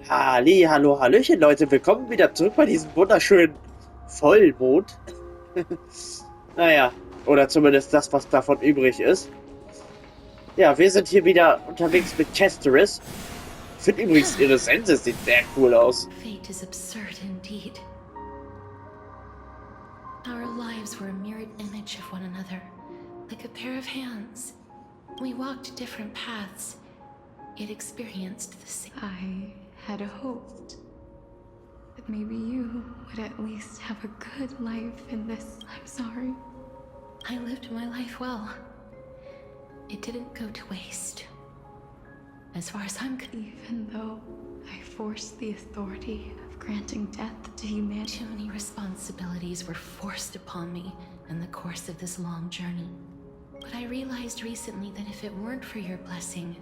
Halli, hallo, hallöchen, Leute. Willkommen wieder zurück bei diesem wunderschönen Vollmond. Naja, oder zumindest das, was davon übrig ist. Ja, wir sind hier wieder unterwegs mit Chesteris. Ich finde übrigens, ihre Sense sieht sehr cool aus. Fate is absurd indeed. Our lives were a mirrored image of one another, like a pair of hands. We walked different paths, yet experienced the same. I had hoped that maybe you would at least have a good life in this. I'm sorry. I lived my life well. It didn't go to waste. As far as I'm concerned. Even though I forced the authority of granting death to humanity. Too many responsibilities were forced upon me in the course of this long journey. But I realized recently that if it weren't for your blessing,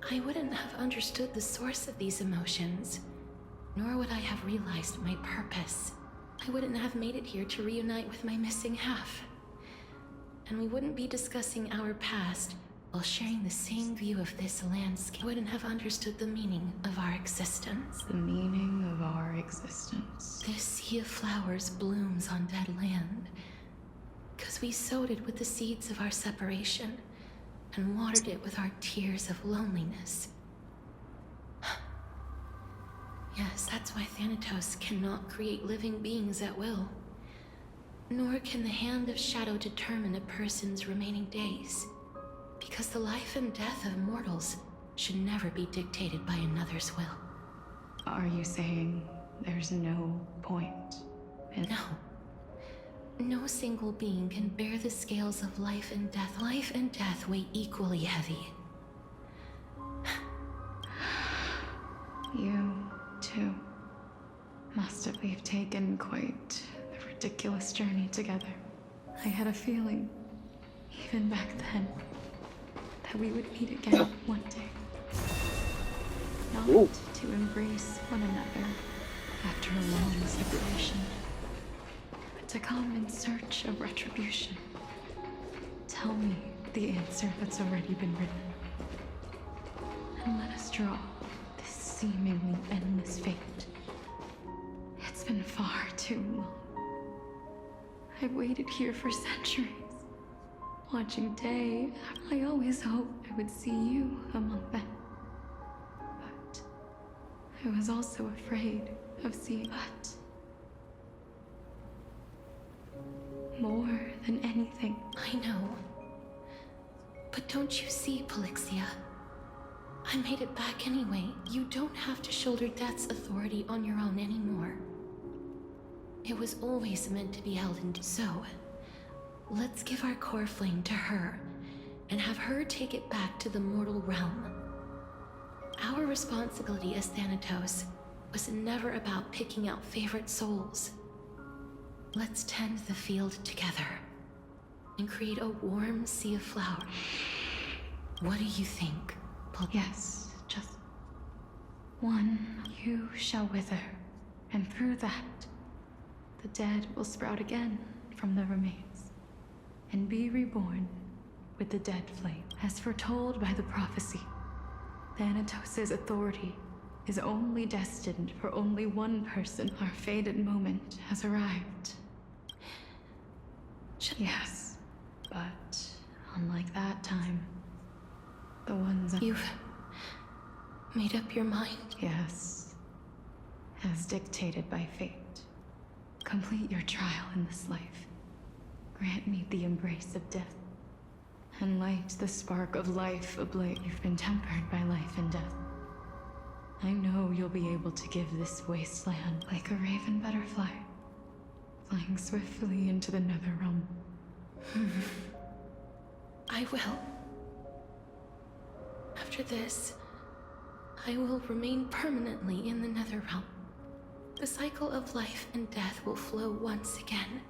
I wouldn't have understood the source of these emotions, nor would I have realized my purpose. I wouldn't have made it here to reunite with my missing half. And we wouldn't be discussing our past while sharing the same view of this landscape. I wouldn't have understood the meaning of our existence. The meaning of our existence. This sea of flowers blooms on dead land, because we sowed it with the seeds of our separation and watered it with our tears of loneliness. Yes, that's why Thanatos cannot create living beings at will. Nor can the hand of shadow determine a person's remaining days. Because the life and death of mortals should never be dictated by another's will. Are you saying there's no point in... No. No single being can bear the scales of life and death. Life and death weigh equally heavy. You, too, must have we've taken quite a ridiculous journey together. I had a feeling, even back then, that we would meet again one day. Not to embrace one another after a long separation, but to come in search of retribution. Tell me the answer that's already been written. And let us draw this seemingly endless fate. It's been far too long. I've waited here for centuries, watching day. I always hoped I would see you among them. But I was also afraid of seeing but more than anything. I know. But don't you see, Polixia? I made it back anyway. You don't have to shoulder death's authority on your own anymore. It was always meant to be held in. So, let's give our core flame to her, and have her take it back to the mortal realm. Our responsibility as Thanatos was never about picking out favorite souls. Let's tend the field together, and create a warm sea of flowers. What do you think? Yes, just one. You shall wither, and through that, the dead will sprout again from the remains, and be reborn with the dead flame. As foretold by the prophecy, Thanatos' authority is only destined for only one person. Our fated moment has arrived. Yes, but unlike that time, the ones... You've made up your mind? Yes, as dictated by fate. Complete your trial in this life. Grant me the embrace of death, and light the spark of life ablaze. You've been tempered by life and death. I know you'll be able to give this wasteland like a raven butterfly, flying swiftly into the netherrealm. I will. After this, I will remain permanently in the netherrealm. The cycle of life and death will flow once again.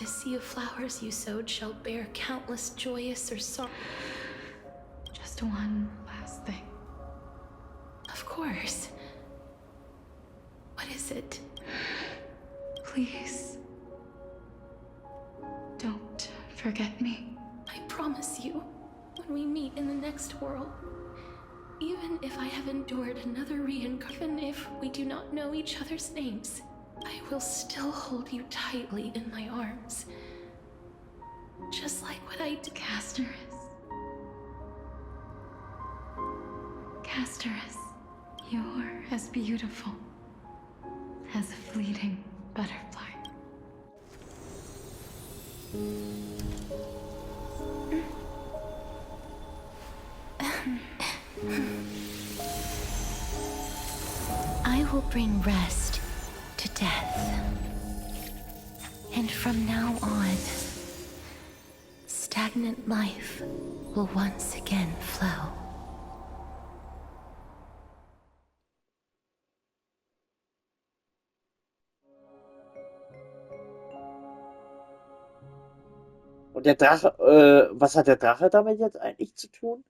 This sea of flowers you sowed shall bear countless joyous or sorrow. Just one last thing. Of course. What is it? Please, don't forget me. I promise you, when we meet in the next world, Even if I have endured another reincarnation, even if we do not know each other's names, I will still hold you tightly in my arms. Just like what I did. Casterus, you're as beautiful as a fleeting butterfly. I will bring rest to death. And from now on, stagnant life will once again flow. Und der Drache, was hat der Drache damit jetzt eigentlich zu tun?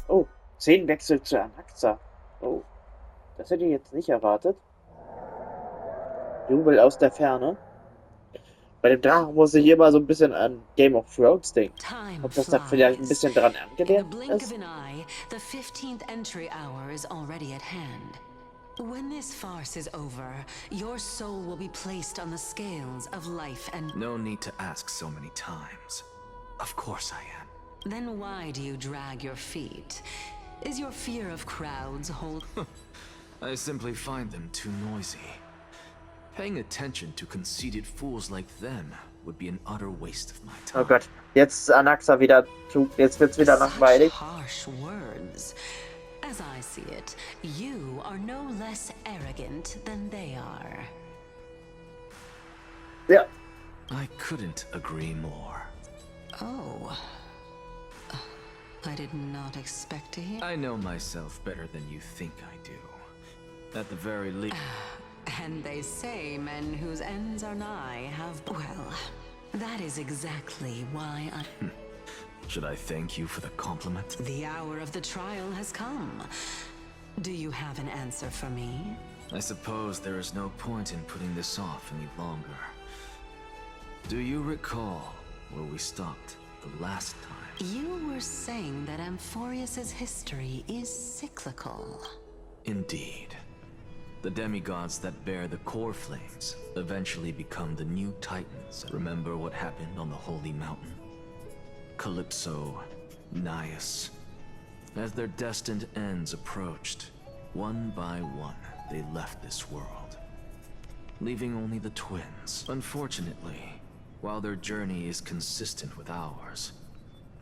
Oh, Szenenwechsel zu Anaxas. Oh, das hätte ich jetzt nicht erwartet. Jubel aus der Ferne. Bei dem Drachen muss ich immer so ein bisschen an Game of Thrones denken. Ob das da vielleicht ein bisschen dran angelehnt ist? The 15th entry hour is already at hand. When this farce is over, your soul will be placed on the scales of life and... No need to ask so many times. Of course I am. Then why do you drag your feet? Is your fear of crowds hold... I simply find them too noisy. Paying attention to conceited fools like them would be an utter waste of my time. Oh Gott, jetzt ist Anaxas wieder... Jetzt wird's wieder langweilig. Harsh words. As I see it, you are no less arrogant than they are. Ja. I couldn't agree more. Oh. I did not expect to hear... I know myself better than you think I do. At the very least... And they say men whose ends are nigh have... Well, that is exactly why I... Should I thank you for the compliment? The hour of the trial has come. Do you have an answer for me? I suppose there is no point in putting this off any longer. Do you recall where we stopped the last time? You were saying that Amphoreus' history is cyclical. Indeed. The demigods that bear the core flames eventually become the new titans. Remember what happened on the Holy Mountain? Calypso, Naias. As their destined ends approached, one by one they left this world, leaving only the twins. Unfortunately, while their journey is consistent with ours,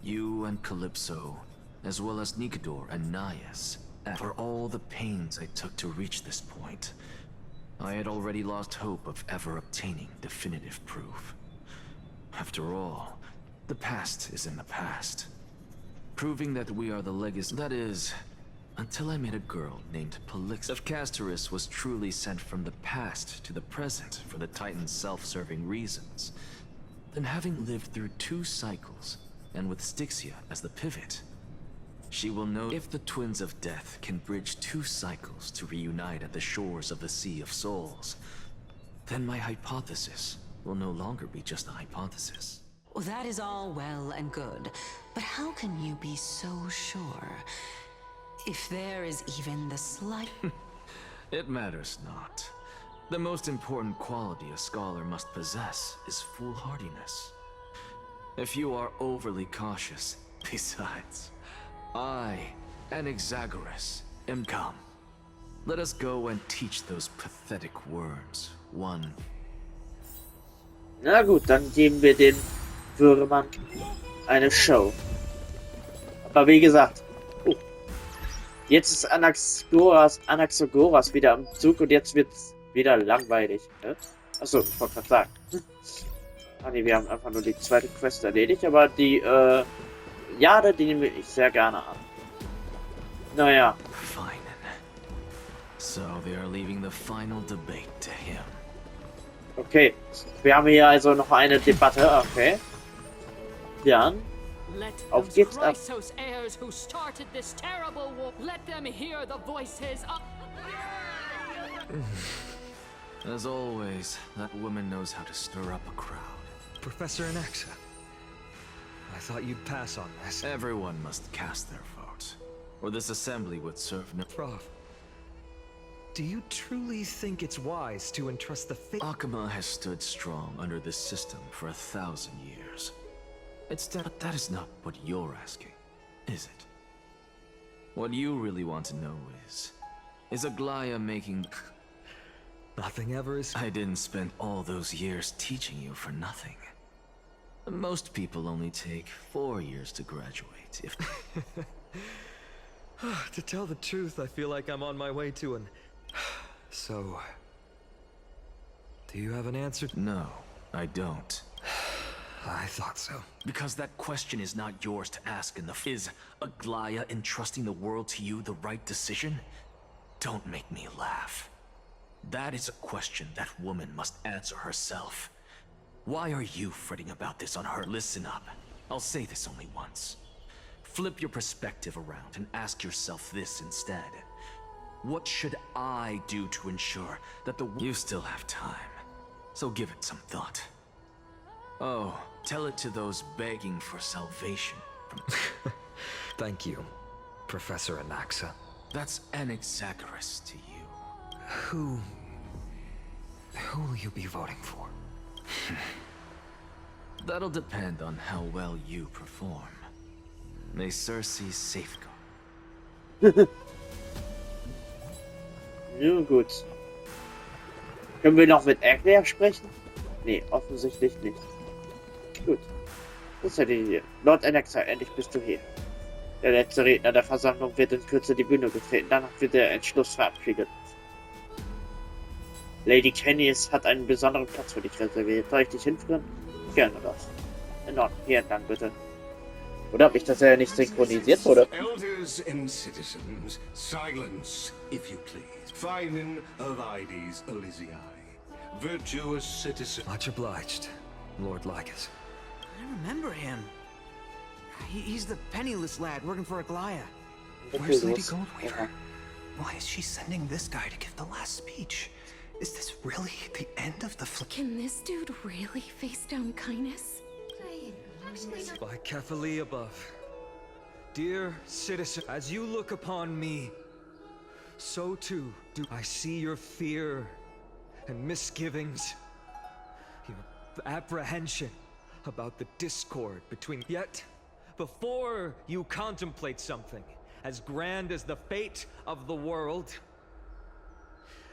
you and Calypso, as well as Nicodor and Naias, for all the pains I took to reach this point, I had already lost hope of ever obtaining definitive proof. After all, the past is in the past. Proving that we are the legacy... That is, until I met a girl named Polyx. If Casterus was truly sent from the past to the present for the Titan's self-serving reasons, then having lived through 2 cycles, and with Styxia as the pivot, she will know if the Twins of Death can bridge 2 cycles to reunite at the shores of the Sea of Souls, then my hypothesis will no longer be just a hypothesis. Well, that is all well and good, but how can you be so sure? If there is even the slight... It matters not. The most important quality a scholar must possess is foolhardiness. If you are overly cautious, besides, I, Anaxas, am come. Let us go and teach those pathetic worms one. Na gut, dann geben wir den Würmern eine Show. Aber wie gesagt, jetzt ist Anaxagoras wieder am Zug und jetzt wird's wieder langweilig. Ne? Achso, ich wollte gerade sagen. Ah ne, wir haben einfach nur die zweite Quest erledigt, aber die Jade, die nehme ich sehr gerne an. Naja. Fine. So they are leaving the final debate to him. Okay, wir haben hier also noch eine Debatte, okay. Dann, auf geht's ab. Heirs who started this terrible war. Let them hear the voices of... As always, that woman knows how to stir up a crowd. Professor Anaxas, I thought you'd pass on this. Everyone must cast their vote. or this assembly would serve no— Prof, do you truly think it's wise to entrust the fate— Akuma has stood strong under this system for 1,000 years. But that is not what you're asking, is it? What you really want to know is Aglaya making— Nothing ever is— I didn't spend all those years teaching you for nothing. Most people only take 4 years to graduate, if— To tell the truth, I feel like I'm on my way to an— So, do you have an answer? No, I don't. I thought so. Because that question is not yours to ask in the— Is Aglaya entrusting the world to you the right decision? Don't make me laugh. That is a question that woman must answer herself. Why are you fretting about this on her? Listen up. I'll say this only once. Flip your perspective around and ask yourself this instead. What should I do to ensure that the— You still have time, so give it some thought. Oh, tell it to those begging for salvation from— Thank you, Professor Anaxa. That's Anaxas to you. Who will you be voting for? That'll depend on how well you perform. May Cersei safeguard. Ja, gut. Können wir noch mit Aglaya sprechen? Nee, offensichtlich nicht. Gut. Was seid ihr hier? Lord Anaxas, endlich bist du hier. Der letzte Redner der Versammlung wird in Kürze die Bühne betreten. Danach wird der Entschluss verabschiedet. Lady Kennis hat einen besonderen Platz für dich reserviert. Soll ich dich hinführen? Gerne doch. In Ordnung, hier entlang bitte. Oder ob ich das ja nicht synchronisiert wurde? Elders and citizens, silence, if you please. Finding of Ides Elysiae. Virtuous citizen. Much obliged, Lord Lycus. I remember him. He's the penniless lad working for Aglaya. Where's Lady Goldweaver? Why is she sending this guy to give the last speech? Is this really the end of the Can this dude really face down kindness? By Kephali above. Dear citizen, as you look upon me, so too do I see your fear and misgivings, your apprehension about the discord between— Yet, before you contemplate something as grand as the fate of the world,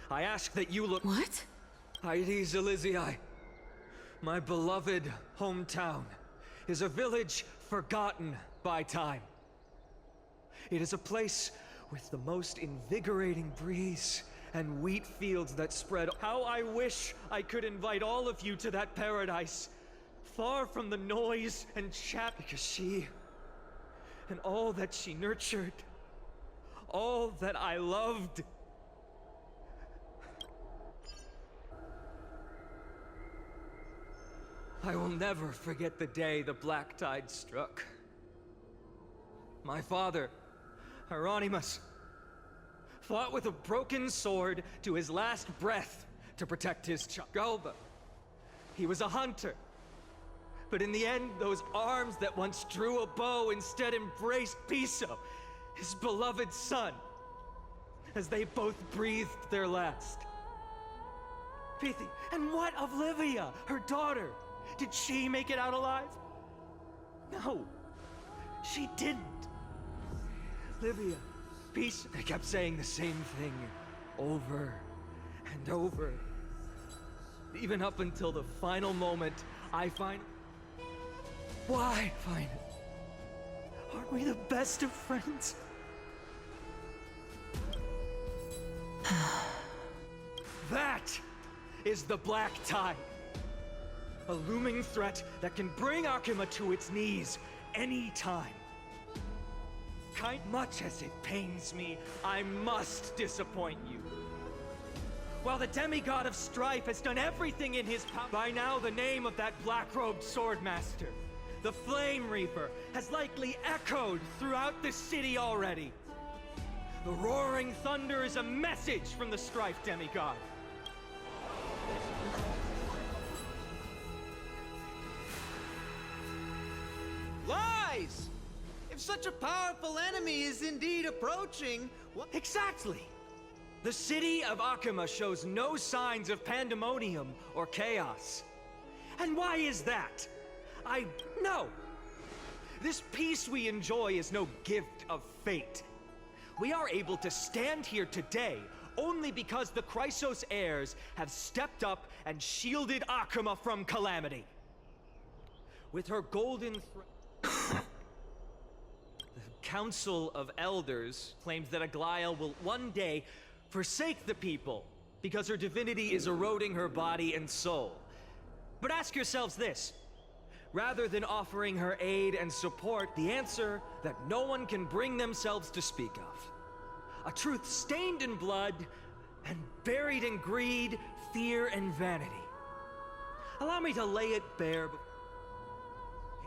I ask that you look— What? Ides Elysiae, my beloved hometown, is a village forgotten by time. It is a place with the most invigorating breeze and wheat fields that spread— How I wish I could invite all of you to that paradise, far from the noise and chat, because she and all that she nurtured, all that I loved, I will never forget the day the black tide struck. My father, Hieronymus, fought with a broken sword to his last breath to protect his child. Galba, he was a hunter. But in the end, those arms that once drew a bow instead embraced Piso, his beloved son, as they both breathed their last. Pithi, and what of Livia, her daughter? Did she make it out alive? No, she didn't. Livia, peace. They kept saying the same thing over and over. Even up until the final moment, I find— Why find it? Aren't we the best of friends? That is the Black Tide. A looming threat that can bring Akuma to its knees any time. Much as it pains me, I must disappoint you. While the demigod of strife has done everything in his power, by now the name of that black-robed swordmaster, the Flame Reaper, has likely echoed throughout the city already. The roaring thunder is a message from the strife demigod. lies! If If such a powerful enemy is indeed approaching, what— Exactly! The city of Akama shows no signs of pandemonium or chaos. And why is that? I know! This peace we enjoy is no gift of fate. We are able to stand here today only because the Chrysos heirs have stepped up and shielded Akama from calamity. With her golden throne, the Council of Elders claims that Aglaia will one day forsake the people because her divinity is eroding her body and soul. But ask yourselves this. Rather than offering her aid and support, the answer that no one can bring themselves to speak of. A truth stained in blood and buried in greed, fear, and vanity. Allow me to lay it bare.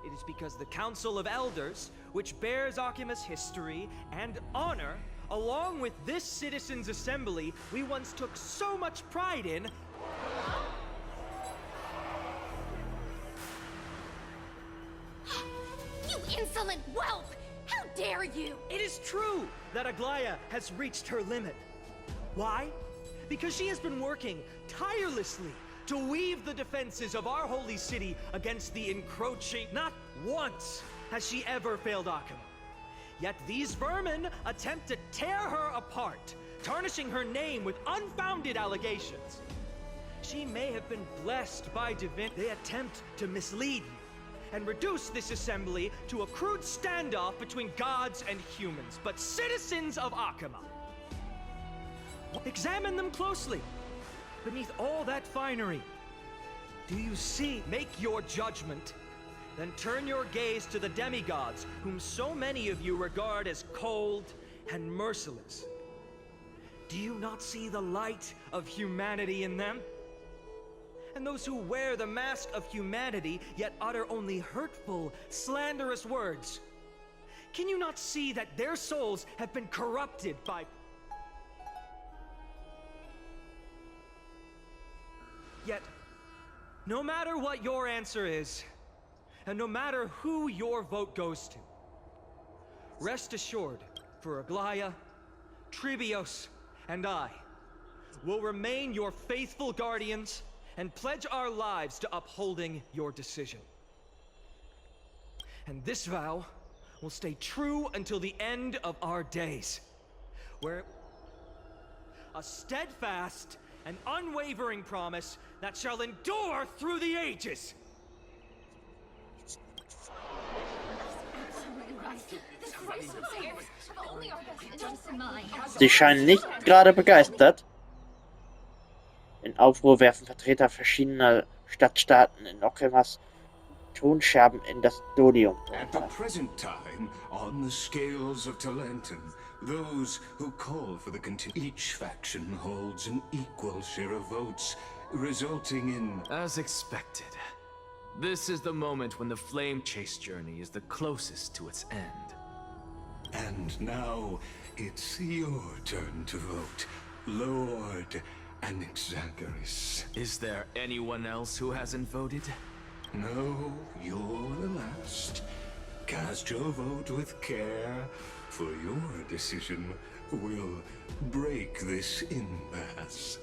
It is because the Council of Elders, which bears Akima's history and honor, along with this citizens' assembly we once took so much pride in, You insolent whelp! How dare you! it is true that Aglaia has reached her limit. Why? Because she has been working tirelessly to weave the defenses of our holy city against the encroaching. Not once has she ever failed Akama. Yet these vermin attempt to tear her apart, tarnishing her name with unfounded allegations. She may have been blessed by divinity. They attempt to mislead you and reduce this assembly to a crude standoff between gods and humans. But citizens of Akama, examine them closely. Beneath all that finery, do you see? Make your judgment, then turn your gaze to the demigods, whom so many of you regard as cold and merciless. Do you not see the light of humanity in them? And those who wear the mask of humanity, yet utter only hurtful, slanderous words. Can you not see that their souls have been corrupted by... Yet, no matter what your answer is, and no matter who your vote goes to, rest assured, for Aglaia, Tribios, and I will remain your faithful guardians and pledge our lives to upholding your decision. And this vow will stay true until the end of our days, where a steadfast and unwavering promise that shall endure through the ages. Sie scheinen nicht gerade begeistert. In Aufruhr werfen Vertreter verschiedener Stadtstaaten in Okamas Tonscherben in das Dodium. At the present time, on the scales of Talentum, those who call for the each faction holds an equal share of votes, resulting in... As expected. This is the moment when the flame chase journey is the closest to its end. And now, it's your turn to vote, Lord Anaxas. Is there anyone else who hasn't voted? No, you're the last. Cast your vote with care, for your decision will break this impasse.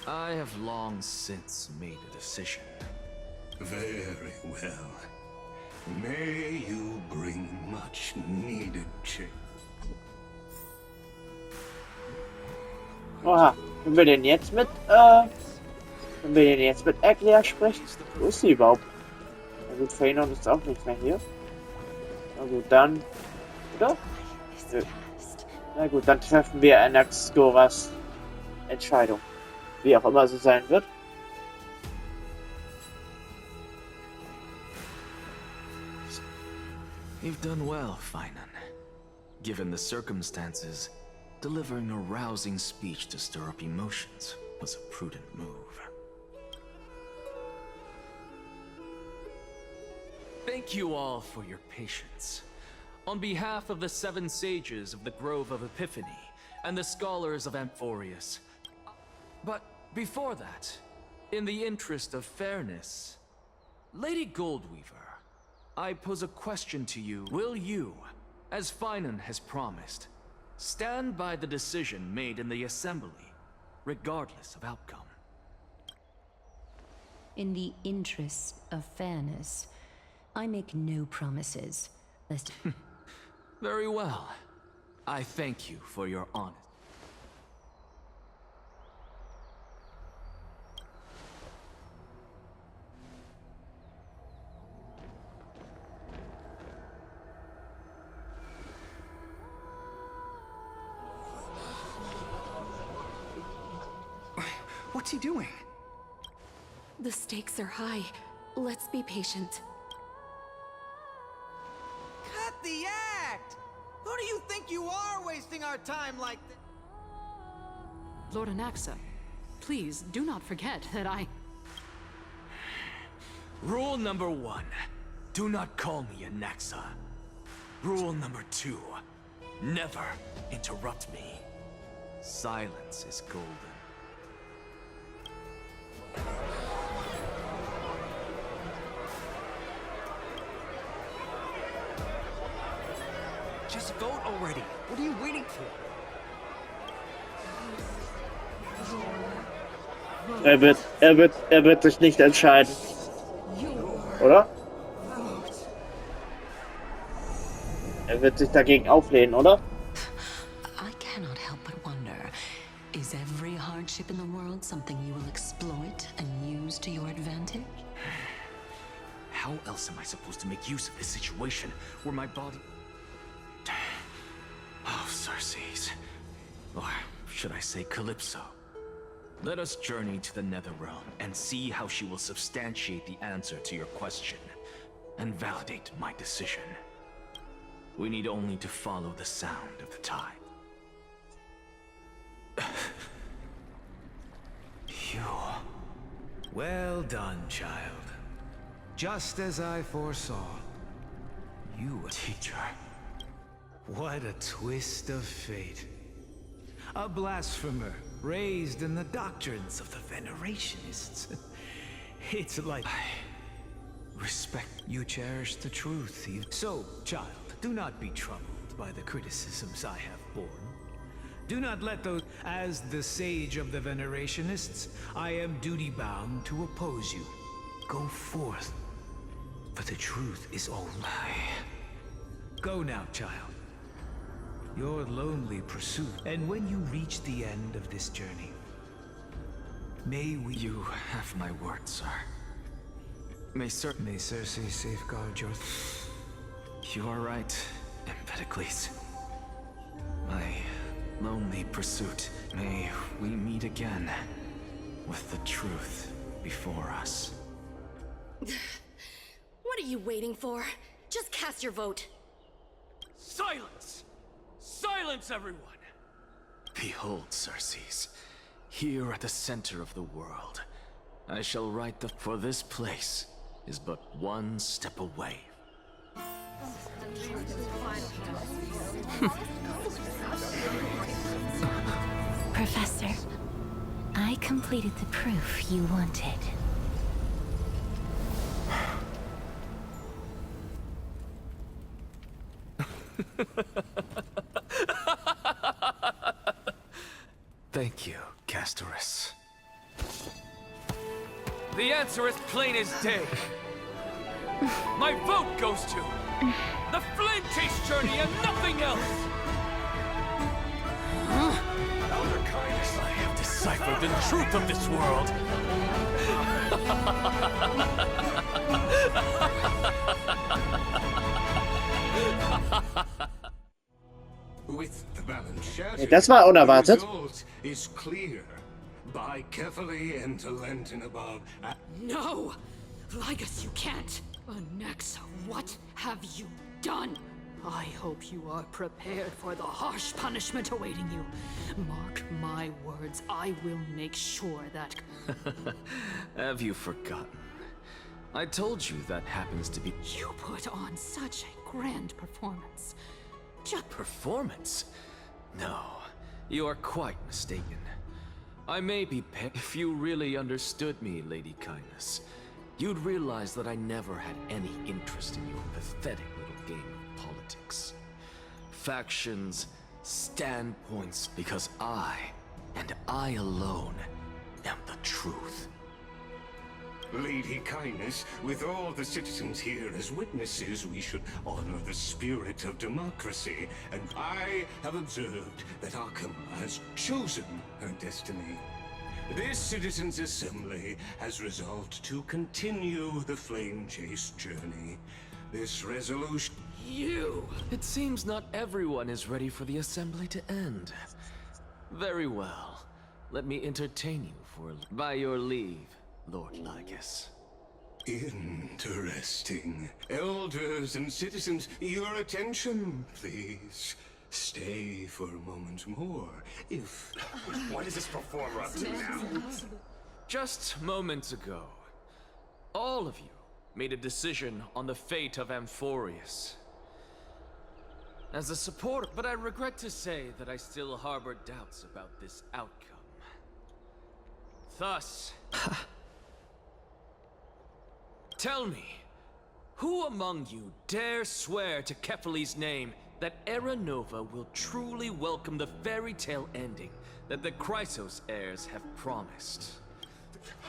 I have long since made a decision. Very well. May you bring much needed change. Oha, wenn wir denn jetzt mit, Aglaia sprechen? Wo ist sie überhaupt? Na gut, Feynor ist auch nicht mehr hier. Na gut, dann, oder? Nö. Na gut, dann treffen wir Anaxas Entscheidung. Wie auch immer sie sein wird. You've done well, Finan. Given the circumstances, delivering a rousing speech to stir up emotions was a prudent move. Thank you all for your patience. On behalf of the 7 sages of the Grove of Epiphany and the scholars of Amphoreus. But before that, in the interest of fairness, Lady Goldweaver, I pose a question to you. Will you, As Finan has promised, stand by the decision made in the Assembly, regardless of outcome. In the interest of fairness, I make no promises, lest... Very well. I thank you for your honesty. What's he doing? The stakes are high. Let's be patient. Cut the act! Who do you think you are wasting our time like this? Lord Anaxas, please do not forget that I... Rule number 1. Do not call me Anaxas. Rule number 2. Never interrupt me. Silence is golden. Just vote already. What are you waiting for? Er wird sich nicht entscheiden. Oder? Er wird sich dagegen auflehnen, oder? I cannot help but wonder, is every hardship in the world something you will exploit and use to your advantage? How else am I supposed to make use of this situation where my body... Oh, Circes. Or should I say Calypso? Let us journey to the Netherrealm and see how she will substantiate the answer to your question and validate my decision. We need only to follow the sound of the tide. You... Well done, child. Just as I foresaw. You a teacher. What a twist of fate. A blasphemer, raised in the doctrines of the Venerationists. It's like... I respect you cherish the truth. So, child, do not be troubled by the criticisms I have borne. Do not let those... As the sage of the Venerationists, I am duty-bound to oppose you. Go forth, for the truth is all right. Go now, child. Your lonely pursuit. And when you reach the end of this journey, may we... You have my word, sir. May Circe safeguard your... You are right, Empedocles. My lonely pursuit. May we meet again with the truth before us. What are you waiting for? Just cast your vote. Silence! Silence, everyone! Behold, Circes, here at the center of the world, I shall write the... For this place is but one step away. Professor, I completed the proof you wanted. Thank you, Castorus. The answer is plain as day. My vote goes to the Flame Chase journey and nothing else! Elder Kindness, I have deciphered the truth of this world. With the balance shattered, Nee, das war unerwartet. the result is clear. Buy carefully and to Lenten above. No! Ligus, you can't! Anaxas, what have you done? I hope you are prepared for the harsh punishment awaiting you. Mark my words, I will make sure that... Have you forgotten? I told you that happens to be... You put on such a grand performance. Just... Performance? No, you are quite mistaken. I may be If you really understood me, Lady Kindness, you'd realize that I never had any interest in your pathetic little game of politics. factions' standpoints, because I, and I alone, am the truth. Lady Kindness, with all the citizens here as witnesses, we should honor the spirit of democracy, and I have observed that Akama has chosen her destiny. This citizens' assembly has resolved to continue the flame chase journey. This resolution... You! It seems not everyone is ready for the assembly to end. Very well. Let me entertain you by your leave, Lord Lycus. Interesting. Elders and citizens, your attention, please. Stay for a moment more, if... What is this performer up to now? Just moments ago, all of you made a decision on the fate of Amphoreus. As a supporter, but I regret to say that I still harbor doubts about this outcome. Thus, tell me, who among you dare swear to Kefali's name that Era Nova will truly welcome the fairy tale ending that the Chrysos heirs have promised?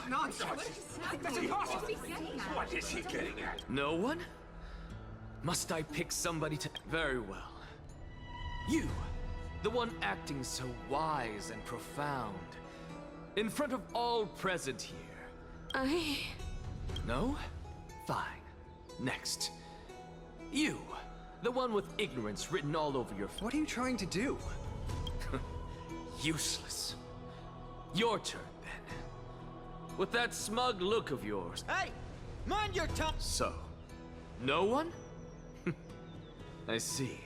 Nonsense! That's impossible! What is he getting at? No one? Must I pick somebody to... Very well. You, the one acting so wise and profound, in front of all present here. No? Fine. Next. You, the one with ignorance written all over your... What are you trying to do? Useless. Your turn, then. With that smug look of yours. Hey! Mind your tongue! So, no one? I see.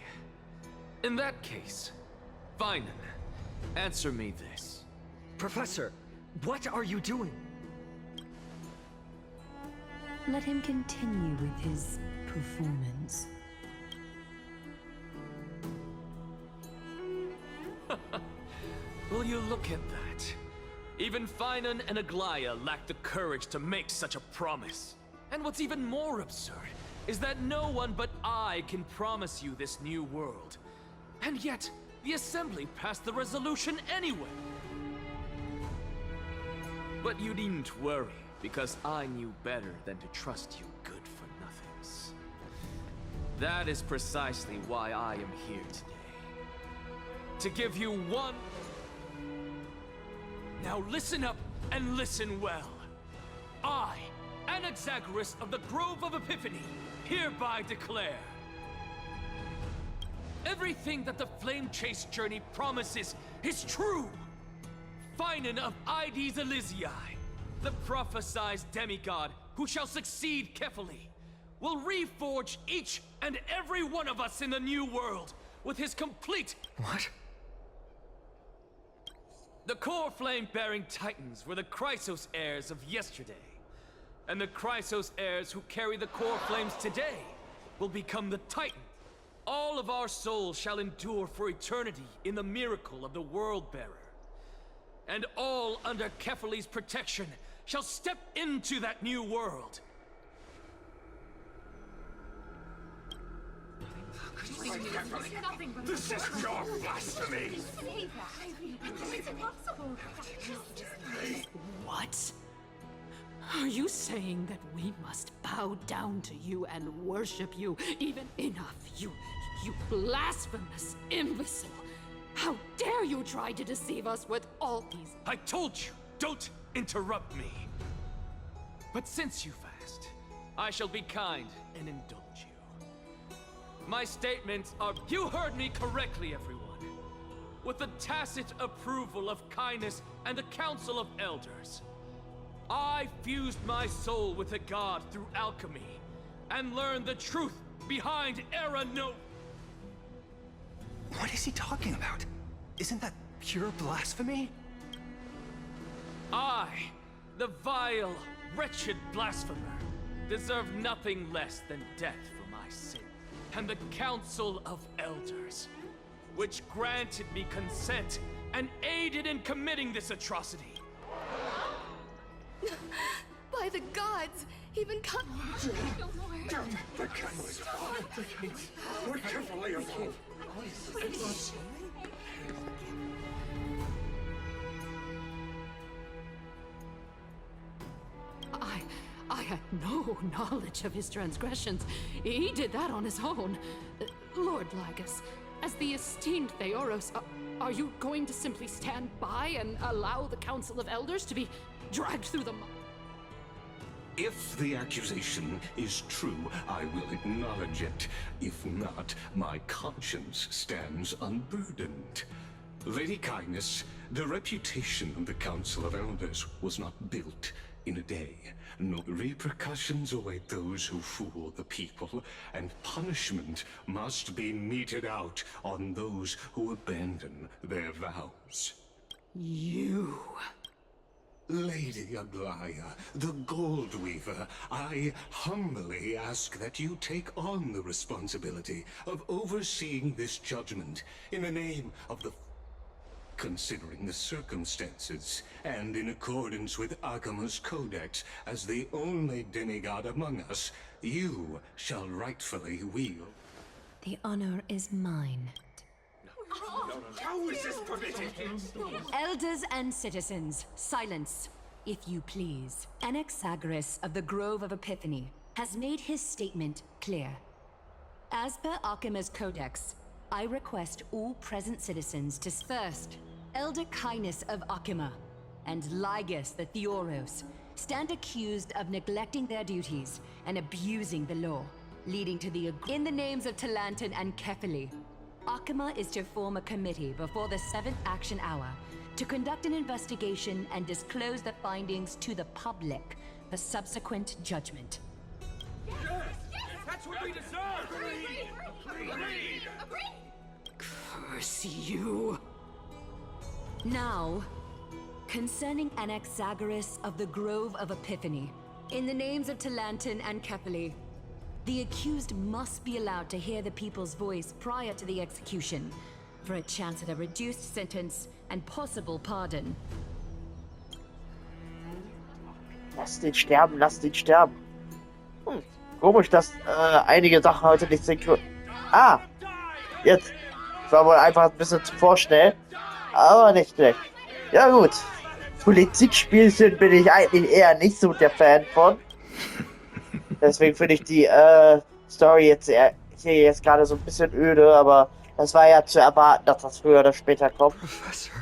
In that case, Finan, answer me this. Professor, what are you doing? Let him continue with his performance. Will you look at that? Even Finan and Aglaya lack the courage to make such a promise. And what's even more absurd is that no one but I can promise you this new world. And yet, the Assembly passed the resolution anyway. But you needn't worry, because I knew better than to trust you good-for-nothings. That is precisely why I am here today. To give you one... Now listen up and listen well. I, Anaxas of the Grove of Epiphany, hereby declare... everything that the Flame Chase journey promises is true! Finan of Ides Elysiae, the prophesied demigod who shall succeed Kefali, will reforge each and every one of us in the new world with his complete... What? The core flame-bearing titans were the Chrysos heirs of yesterday. And the Chrysos heirs who carry the core flames today will become the Titan. All of our souls shall endure for eternity in the miracle of the World-Bearer. And all under Kefali's protection shall step into that new world. This is your blasphemy! What? Are you saying that we must bow down to you and worship you? Even enough, you blasphemous imbecile! How dare you try to deceive us with all these... I told you, don't interrupt me. But since you've asked, I shall be kind and indulge you. My statements are... You heard me correctly, everyone. With the tacit approval of kindness and the Council of Elders, I fused my soul with a god through alchemy and learned the truth behind Era Nova. What is he talking about? Isn't that pure blasphemy? I, the vile, wretched blasphemer, deserve nothing less than death for my sin. And the Council of Elders, which granted me consent and aided in committing this atrocity. By defy the gods, even come. No more. The camera's on. We're careful, Leopold. I had no knowledge of his transgressions. He did that on his own. Lord Lygus, as the esteemed Theoros, are you going to simply stand by and allow the Council of Elders to be dragged through the mud? If the accusation is true, I will acknowledge it. If not, my conscience stands unburdened. Lady Kindness, the reputation of the Council of Elders was not built in a day. No repercussions await those who fool the people, and punishment must be meted out on those who abandon their vows. You... Lady Aglaya, the Gold Weaver, I humbly ask that you take on the responsibility of overseeing this judgment in the name of the... Considering the circumstances, and in accordance with Akima's codex, as the only demigod among us, you shall rightfully wield. The honor is mine. How is this permitted? Elders and citizens, silence, if you please. Anaxas of the Grove of Epiphany has made his statement clear. As per Akima's codex, I request all present citizens to first, Elder Kindness of Akima and Lygus the Theoros stand accused of neglecting their duties and abusing the law, leading to the in the names of Talantan and Kefili. Akima is to form a committee before the 7th action hour to conduct an investigation and disclose the findings to the public for subsequent judgment. That's what we deserve! Agreed! Curse you! Now, concerning Anaxas of the Grove of Epiphany, in the names of Talantan and Kefili, the accused must be allowed to hear the people's voice prior to the execution, for a chance at a reduced sentence and possible pardon. Lass den sterben, lass den sterben. Komisch, dass einige Sachen heute nicht synchron... Ah! Jetzt! Das war wohl einfach ein bisschen zu vorschnell. Aber nicht schlecht. Ja gut. Politikspielchen bin ich eigentlich eher nicht so der Fan von. Deswegen finde ich die Story jetzt hier gerade so ein bisschen öde, aber das war ja zu erwarten, dass das früher oder später kommt. Professor.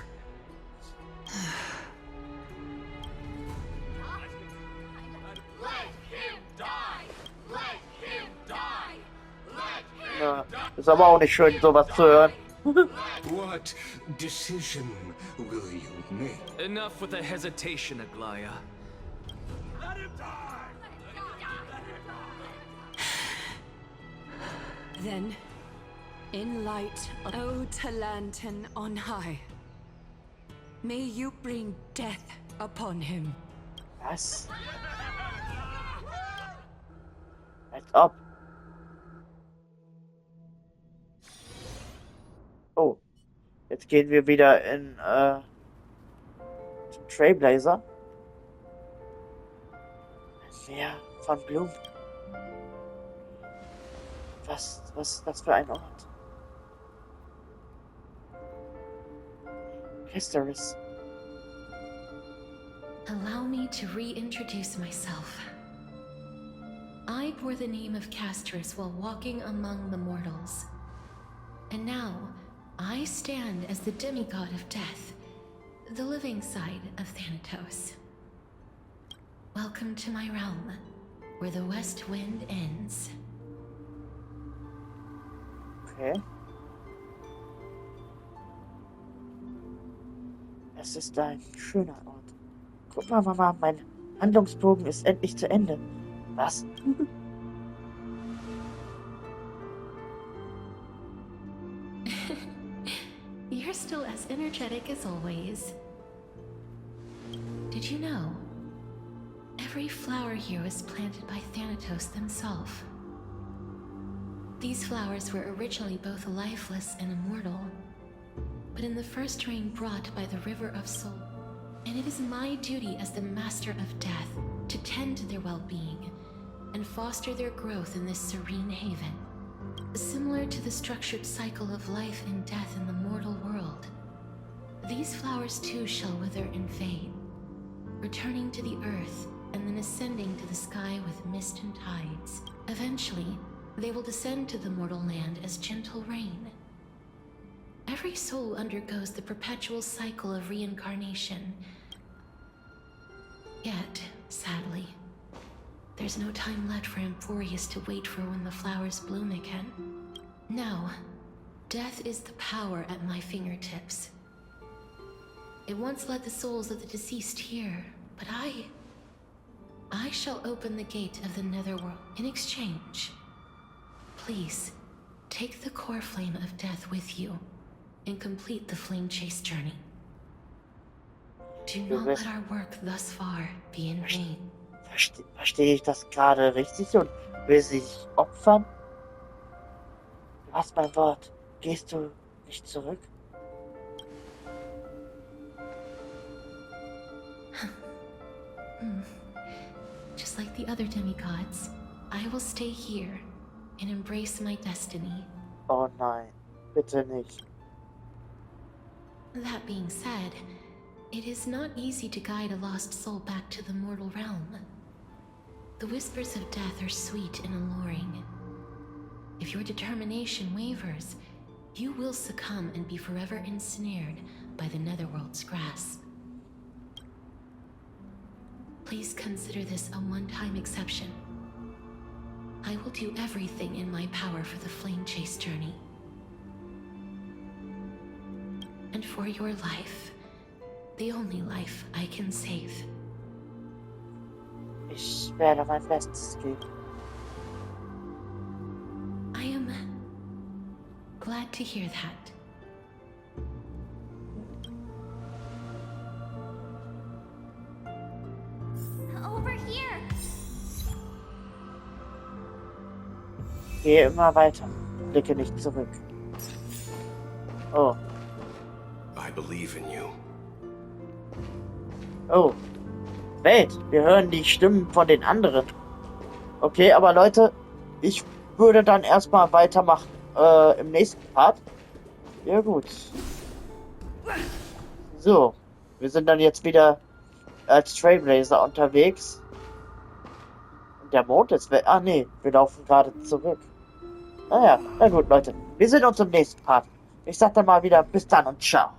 Ja, ist aber auch nicht schön, sowas zu hören. What decision will you make? Enough with the hesitation, Aglaya. Let him die! Then, in light of O Talantan on high, may you bring death upon him. Was? Als ob. Oh. Jetzt gehen wir wieder in zum Trailblazer. Das Meer von Blumen. Was ist das für ein Ort? Historis. Allow me to reintroduce myself. I bore the name of Castris while walking among the mortals. And now, I stand as the demigod of death, the living side of Thanatos. Welcome to my realm, where the west wind ends. Okay. Es ist ein schöner Ort. Guck mal, Mama, mein Handlungsbogen ist endlich zu Ende. Was? You're still as energetic as always. Did you know? Every flower here was planted by Thanatos themselves. These flowers were originally both lifeless and immortal, but in the first rain brought by the River of Soul, and it is my duty as the Master of Death to tend to their well-being and foster their growth in this serene haven. Similar to the structured cycle of life and death in the mortal world, these flowers too shall wither and fade, returning to the earth and then ascending to the sky with mist and tides. Eventually, they will descend to the mortal land as gentle rain. Every soul undergoes the perpetual cycle of reincarnation. Yet, sadly, there's no time left for Amphoreus to wait for when the flowers bloom again. No, death is the power at my fingertips. It once led the souls of the deceased here, but I shall open the gate of the netherworld. In exchange, please, take the core flame of death with you and complete the flame chase journey. Do not let our work thus far be in vain. Verstehe ich das gerade richtig und will sie sich opfern? Du hast mein Wort. Gehst du nicht zurück? Just like the other demigods, I will stay here and embrace my destiny. Oh nein, bitte nicht. That being said, it is not easy to guide a lost soul back to the mortal realm. The whispers of death are sweet and alluring. If your determination wavers, you will succumb and be forever ensnared by the netherworld's grasp. Please consider this a one-time exception. I will do everything in my power for the flame chase journey. And for your life, the only life I can save. Ich werde mein Bestes geben. I am glad to hear that. Over here. Gehe immer weiter. Blicke nicht zurück. Oh. I believe in you. Oh. Welt, wir hören die Stimmen von den anderen. Okay, aber Leute, ich würde dann erstmal weitermachen im nächsten Part. Ja gut. So, wir sind dann jetzt wieder als Trailblazer unterwegs. Und der Mond ist weg. Ah nee, wir laufen gerade zurück. Naja, na gut Leute, wir sehen uns im nächsten Part. Ich sag dann mal wieder bis dann und ciao.